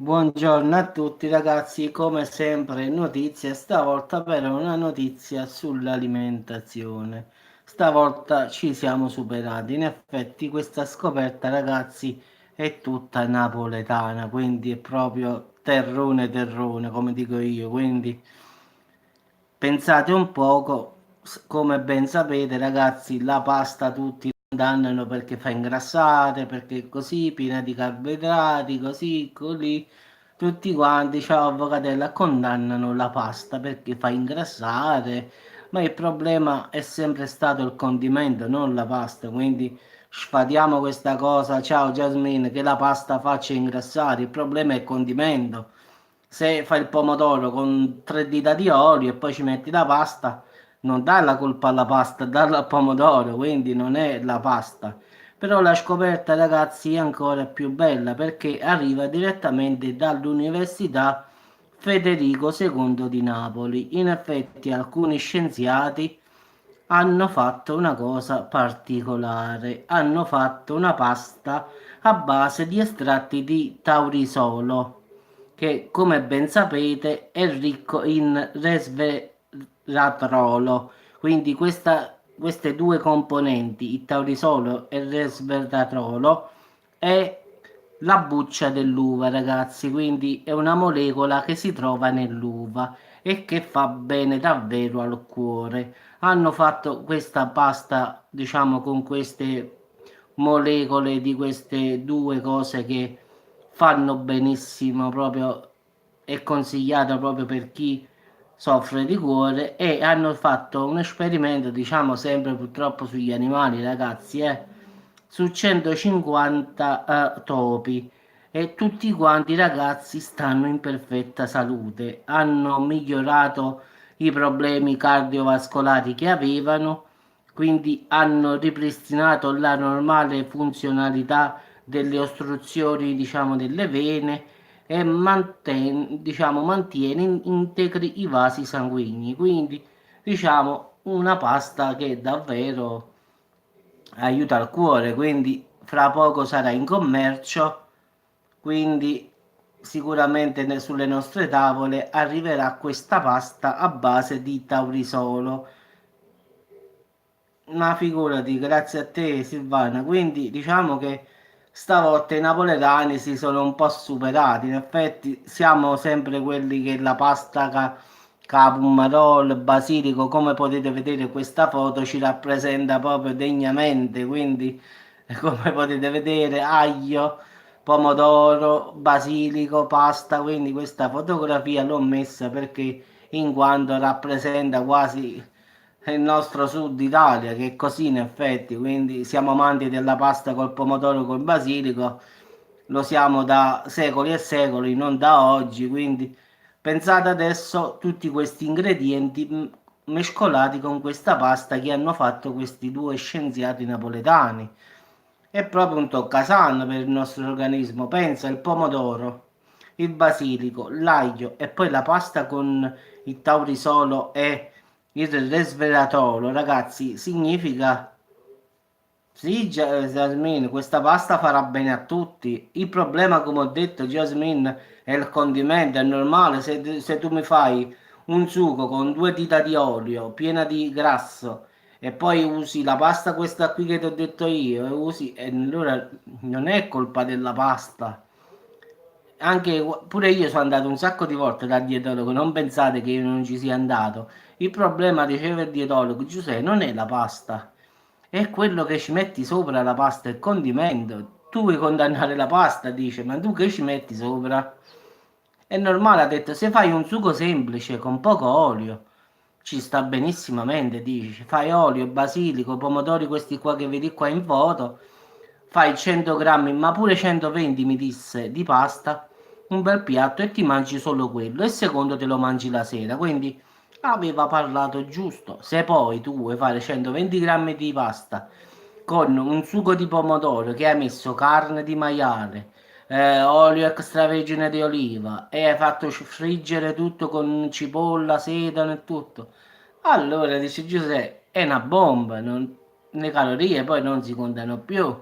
Buongiorno a tutti ragazzi, come sempre notizie, stavolta però una notizia sull'alimentazione. Stavolta ci siamo superati, in effetti questa scoperta ragazzi è tutta napoletana, quindi è proprio terrone terrone come dico io, quindi pensate un poco, come ben sapete ragazzi, la pasta tutti condannano perché fa ingrassare, perché è così, piena di carboidrati, così, così. Tutti quanti, ciao avvocatella, condannano la pasta perché fa ingrassare, ma il problema è sempre stato il condimento, non la pasta, quindi sfatiamo questa cosa, ciao Jasmine, che la pasta faccia ingrassare, il problema è il condimento. Se fai il pomodoro con tre dita di olio e poi ci metti la pasta, non dà la colpa alla pasta, dà al pomodoro, quindi non è la pasta. Però la scoperta, ragazzi, è ancora più bella perché arriva direttamente dall'Università Federico II di Napoli. In effetti, alcuni scienziati hanno fatto una cosa particolare. Hanno fatto una pasta a base di estratti di taurisolo che come ben sapete è ricco in resveratrolo. Quindi queste due componenti, il taurisolo e il resveratrolo, è la buccia dell'uva, ragazzi. Quindi è una molecola che si trova nell'uva e che fa bene davvero al cuore. Hanno fatto questa pasta, diciamo, con queste molecole di queste due cose che fanno benissimo, proprio è consigliata proprio per chi soffre di cuore e hanno fatto un esperimento, diciamo sempre purtroppo sugli animali, ragazzi, su 150 topi e tutti quanti i ragazzi stanno in perfetta salute, hanno migliorato i problemi cardiovascolari che avevano, quindi hanno ripristinato la normale funzionalità delle ostruzioni, diciamo, delle vene e mantiene integri i vasi sanguigni. Quindi, diciamo, una pasta che davvero aiuta il cuore, quindi fra poco sarà in commercio, quindi sicuramente sulle nostre tavole arriverà questa pasta a base di taurisolo. Ma figurati, grazie a te Silvana. Quindi diciamo che stavolta i napoletani si sono un po' superati. In effetti siamo sempre quelli che la pasta pomodoro, il basilico, come potete vedere questa foto ci rappresenta proprio degnamente. Quindi come potete vedere aglio, pomodoro, basilico, pasta. Quindi questa fotografia l'ho messa perché in quanto rappresenta quasi il nostro sud Italia, che è così in effetti, quindi siamo amanti della pasta col pomodoro col basilico, lo siamo da secoli e secoli, non da oggi, quindi pensate adesso tutti questi ingredienti mescolati con questa pasta che hanno fatto questi due scienziati napoletani. È proprio un toccasana per il nostro organismo. Pensa il pomodoro, il basilico, l'aglio e poi la pasta con il taurisolo e il resveratrolo, ragazzi, significa sì, Jasmine, questa pasta farà bene a tutti. Il problema, come ho detto, Jasmine, è il condimento. È normale se tu mi fai un sugo con due dita di olio piena di grasso e poi usi la pasta questa qui che ti ho detto io e usi, e allora non è colpa della pasta. Anche pure io sono andato un sacco di volte dal dietologo, non pensate che io non ci sia andato. Il problema, diceva il dietologo, Giuseppe, non è la pasta, è quello che ci metti sopra la pasta, il condimento. Tu vuoi condannare la pasta, dice, ma tu che ci metti sopra? È normale, ha detto, se fai un sugo semplice con poco olio, ci sta benissimamente, dice, fai olio, basilico, pomodori questi qua che vedi qua in foto, fai 100 grammi, ma pure 120 mi disse di pasta, un bel piatto e ti mangi solo quello e il secondo te lo mangi la sera, quindi aveva parlato giusto. Se poi tu vuoi fare 120 grammi di pasta con un sugo di pomodoro che hai messo carne di maiale, olio extravergine di oliva e hai fatto friggere tutto con cipolla, sedano e tutto. Allora dice Giuseppe, è una bomba, le calorie poi non si contano più.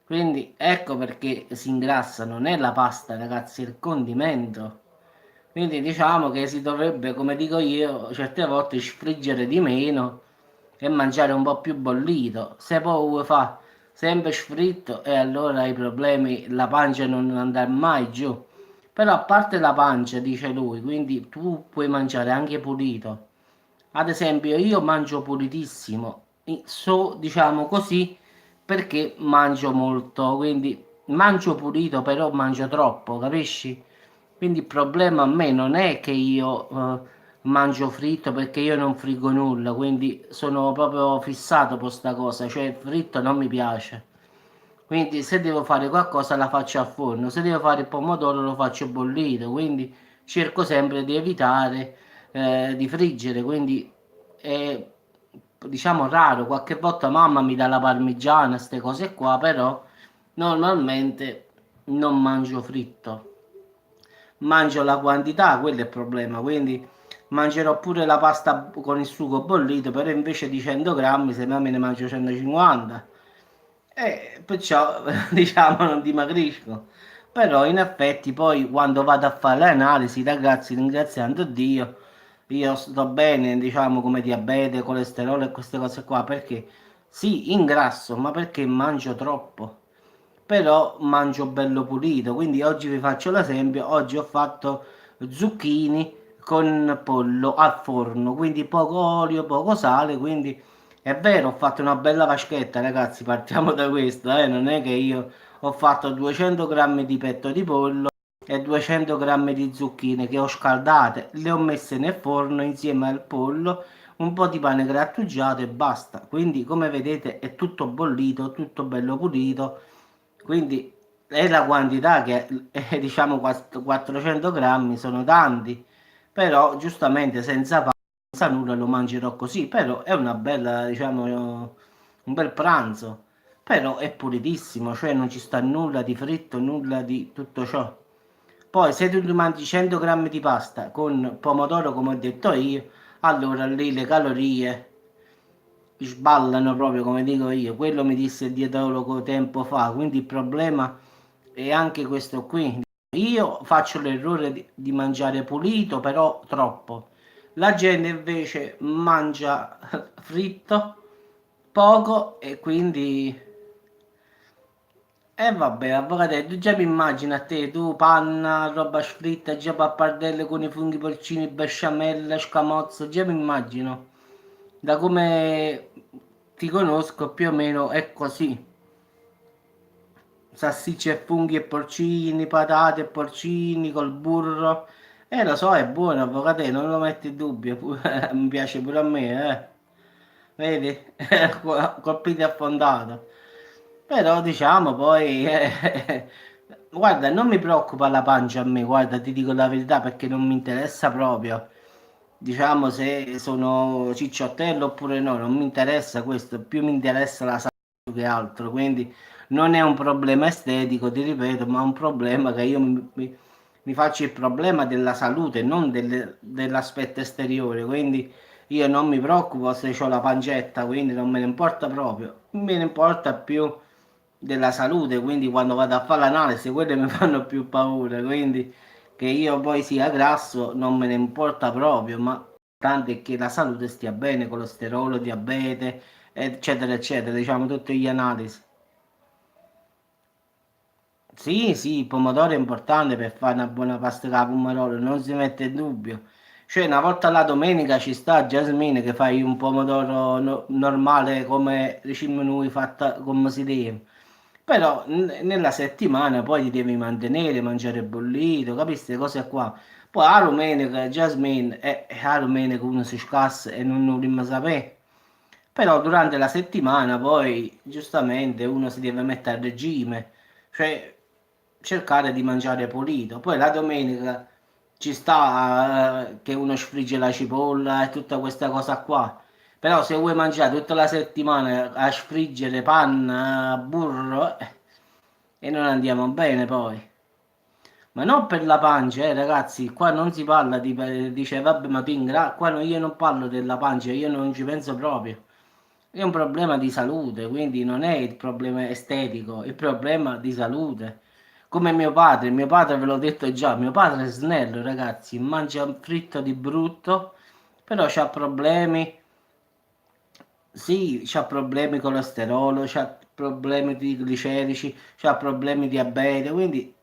Quindi ecco perché si ingrassa, non è la pasta, ragazzi, è il condimento. Quindi diciamo che si dovrebbe, come dico io, certe volte sfriggere di meno e mangiare un po' più bollito. Se poi vuoi fa sempre sfritto e allora i problemi, la pancia non andrà mai giù. Però a parte la pancia, dice lui, quindi tu puoi mangiare anche pulito. Ad esempio, io mangio pulitissimo, so, diciamo così, perché mangio molto, quindi mangio pulito, però mangio troppo, capisci? Quindi il problema a me non è che io mangio fritto perché io non frigo nulla, quindi sono proprio fissato per sta cosa, cioè il fritto non mi piace. Quindi se devo fare qualcosa la faccio a forno, se devo fare il pomodoro lo faccio bollito, quindi cerco sempre di evitare di friggere, quindi è diciamo raro, qualche volta mamma mi dà la parmigiana, queste cose qua, però normalmente non mangio fritto, mangio la quantità, quello è il problema, quindi mangerò pure la pasta con il sugo bollito, però invece di 100 grammi se no me ne mangio 150 e perciò diciamo non dimagrisco. Però in effetti poi quando vado a fare le analisi, ragazzi, ringraziando Dio, io sto bene, diciamo, come diabete, colesterolo e queste cose qua, perché sì, ingrasso, ma perché mangio troppo. Però mangio bello pulito, quindi oggi vi faccio l'esempio, oggi ho fatto zucchini con pollo al forno, quindi poco olio, poco sale, quindi è vero, ho fatto una bella vaschetta, ragazzi, partiamo da questo, non è che io ho fatto 200 grammi di petto di pollo e 200 grammi di zucchine che ho scaldate, le ho messe nel forno insieme al pollo, un po' di pane grattugiato e basta. Quindi, come vedete, è tutto bollito, tutto bello pulito. Quindi è la quantità che diciamo 400 grammi sono tanti, però giustamente senza nulla lo mangerò così, però è una bella, diciamo, un bel pranzo, però è pulitissimo, cioè non ci sta nulla di fritto, nulla di tutto ciò. Poi se tu ti mangi 100 grammi di pasta con pomodoro, come ho detto io, allora lì le calorie sballano proprio, come dico io. Quello mi disse il dietologo tempo fa, quindi il problema è anche questo qui. Io faccio l'errore di mangiare pulito, però troppo. La gente invece mangia fritto poco e quindi vabbè, avvocato, tu già mi immagini a te, tu panna, roba sfritta, già pappardelle con i funghi porcini, besciamella, scamozzo, già mi immagino. Da come ti conosco più o meno è così. Salsicce e funghi e porcini, patate e porcini col burro. Lo so, è buono, avvocato, non lo metti in dubbio, mi piace pure a me, eh. Vedi? Colpito e affondato. Però diciamo poi, guarda, non mi preoccupa la pancia a me, guarda, ti dico la verità perché non mi interessa proprio. Diciamo se sono cicciottello oppure no, non mi interessa questo, più mi interessa la salute che altro, quindi non è un problema estetico, ti ripeto, ma è un problema che io mi faccio il problema della salute, non dell'aspetto esteriore, quindi io non mi preoccupo se ho la pancetta, quindi non me ne importa proprio, me ne importa più della salute, quindi quando vado a fare l'analisi quelle mi fanno più paura, quindi che io poi sia grasso non me ne importa proprio, ma tanto è che la salute stia bene, colesterolo, diabete, eccetera, eccetera, diciamo tutte gli analisi. Sì, sì, il pomodoro è importante per fare una buona pasta con la pomodoro, non si mette in dubbio. Cioè, una volta alla domenica ci sta Jasmine che fai un pomodoro normale come diciamo noi fatta come si deve. Però nella settimana poi ti devi mantenere, mangiare bollito, capisci? Queste cose qua. Poi la domenica Jasmine è la domenica uno si scassa e non vogliamo sapere. Però durante la settimana poi giustamente uno si deve mettere a regime, cioè cercare di mangiare pulito. Poi la domenica ci sta che uno sfrigge la cipolla e tutta questa cosa qua. Però se vuoi mangiare tutta la settimana a sfriggere panna, burro, e non andiamo bene poi. Ma non per la pancia, ragazzi, qua non si parla dice vabbè ma tu qua io non parlo della pancia, io non ci penso proprio. è un problema di salute, quindi non è il problema estetico, è il problema di salute. Come mio padre ve l'ho detto già, mio padre è snello, ragazzi, mangia fritto di brutto, però c'ha problemi, sì, c'ha problemi colesterolo, c'ha problemi di glicerici, c'ha problemi di diabete, quindi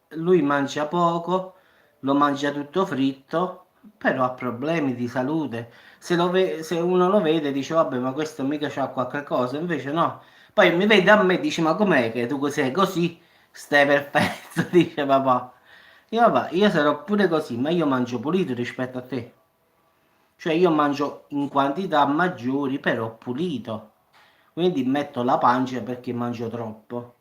lui mangia poco, lo mangia tutto fritto, però ha problemi di salute. Se uno lo vede dice vabbè ma questo mica c'ha qualche cosa, invece no. Poi mi vede a me e dice ma com'è che tu sei così? Stai perfetto, dice papà. Io papà, io sarò pure così, ma io mangio pulito rispetto a te. Cioè io mangio in quantità maggiori, però pulito. Quindi metto la pancia perché mangio troppo.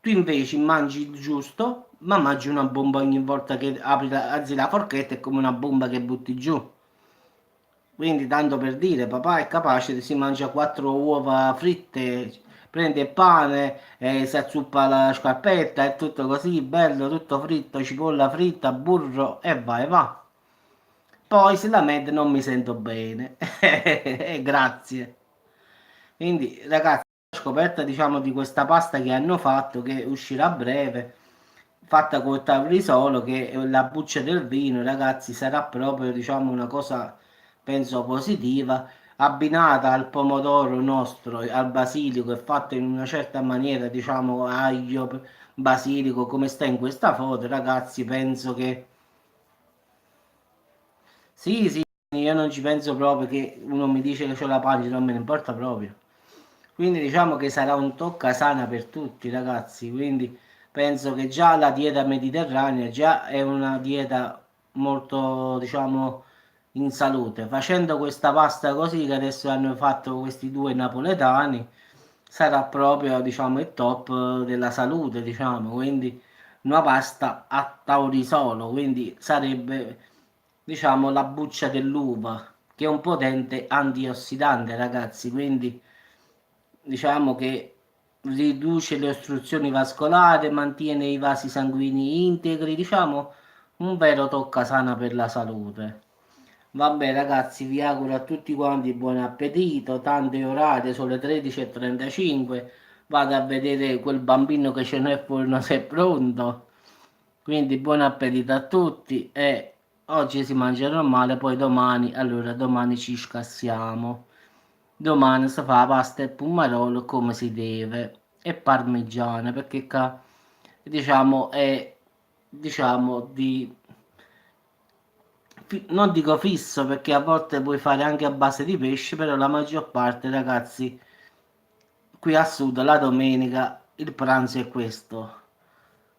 Tu invece mangi il giusto, ma mangi una bomba ogni volta che alzi la forchetta, è come una bomba che butti giù. Quindi, tanto per dire, papà è capace, si mangia quattro uova fritte, prende il pane, si azzuppa la scarpetta, è tutto così, bello, tutto fritto, cipolla fritta, burro e vai, va. Poi si lamenta non mi sento bene. Grazie. Quindi, ragazzi, la scoperta, diciamo, di questa pasta che hanno fatto, che uscirà a breve, fatta col tavlisolo, che è la buccia del vino, ragazzi, sarà proprio, diciamo, una cosa, penso, positiva, abbinata al pomodoro nostro, al basilico, e fatta in una certa maniera, diciamo, aglio, basilico, come sta in questa foto, ragazzi, penso che... Sì, sì, io non ci penso proprio che uno mi dice che c'ho la pancia, non me ne importa proprio. Quindi diciamo che sarà un tocca sana per tutti, ragazzi. Quindi penso che già la dieta mediterranea già è una dieta molto, diciamo, in salute. Facendo questa pasta così che adesso hanno fatto questi due napoletani, sarà proprio, diciamo, il top della salute, diciamo. Quindi una pasta a taurisolo, quindi sarebbe, diciamo, la buccia dell'uva, che è un potente antiossidante, ragazzi. Quindi diciamo che riduce le ostruzioni vascolari, mantiene i vasi sanguigni integri, diciamo un vero toccasana per la salute. Vabbè ragazzi, vi auguro a tutti quanti buon appetito, tante orate, sono le 13:35, vado a vedere quel bambino che ce n'è fuori se è pronto. Quindi buon appetito a tutti e oggi si mangia normale, poi domani, allora domani ci scassiamo. Domani si fa la pasta e pomarolo come si deve e parmigiana perché qua diciamo è diciamo di non dico fisso perché a volte puoi fare anche a base di pesce, però la maggior parte ragazzi qui a sud la domenica il pranzo è questo.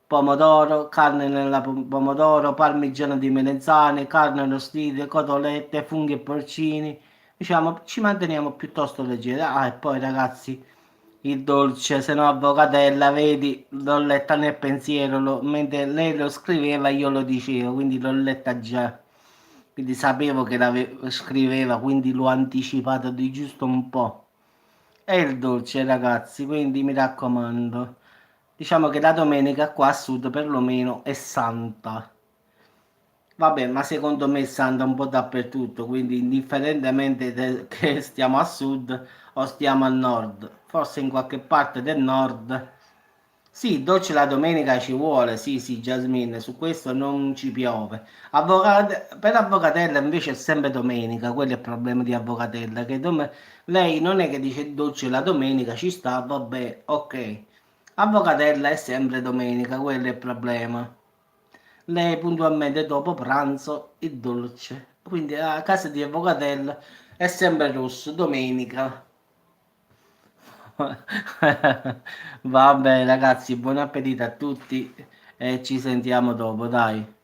Pomodoro, carne nella pomodoro, parmigiano di melanzane, carne arrostite, cotolette, funghi e porcini. Diciamo, ci manteniamo piuttosto leggeri. Ah, e poi ragazzi, il dolce, se no avvocatella, vedi, l'ho letta nel pensiero, mentre lei lo scriveva io lo dicevo, quindi l'ho letta già. Quindi sapevo che scriveva, quindi l'ho anticipato di giusto un po'. È il dolce, ragazzi, quindi mi raccomando. Diciamo che la domenica qua a sud perlomeno è santa. Vabbè, ma secondo me è santa un po' dappertutto, quindi indifferentemente che stiamo a sud o stiamo al nord, forse in qualche parte del nord. Sì, dolce la domenica ci vuole, sì, sì, Jasmine, su questo non ci piove. Per Avvocatella invece è sempre domenica, quello è il problema di Avvocatella, che lei non è che dice dolce la domenica, ci sta, vabbè, ok. Avvocatella è sempre domenica, quello è il problema. Lei puntualmente dopo pranzo il dolce, quindi a casa di Avvocatella è sempre rosso, domenica. Vabbè ragazzi, buon appetito a tutti e ci sentiamo dopo, dai.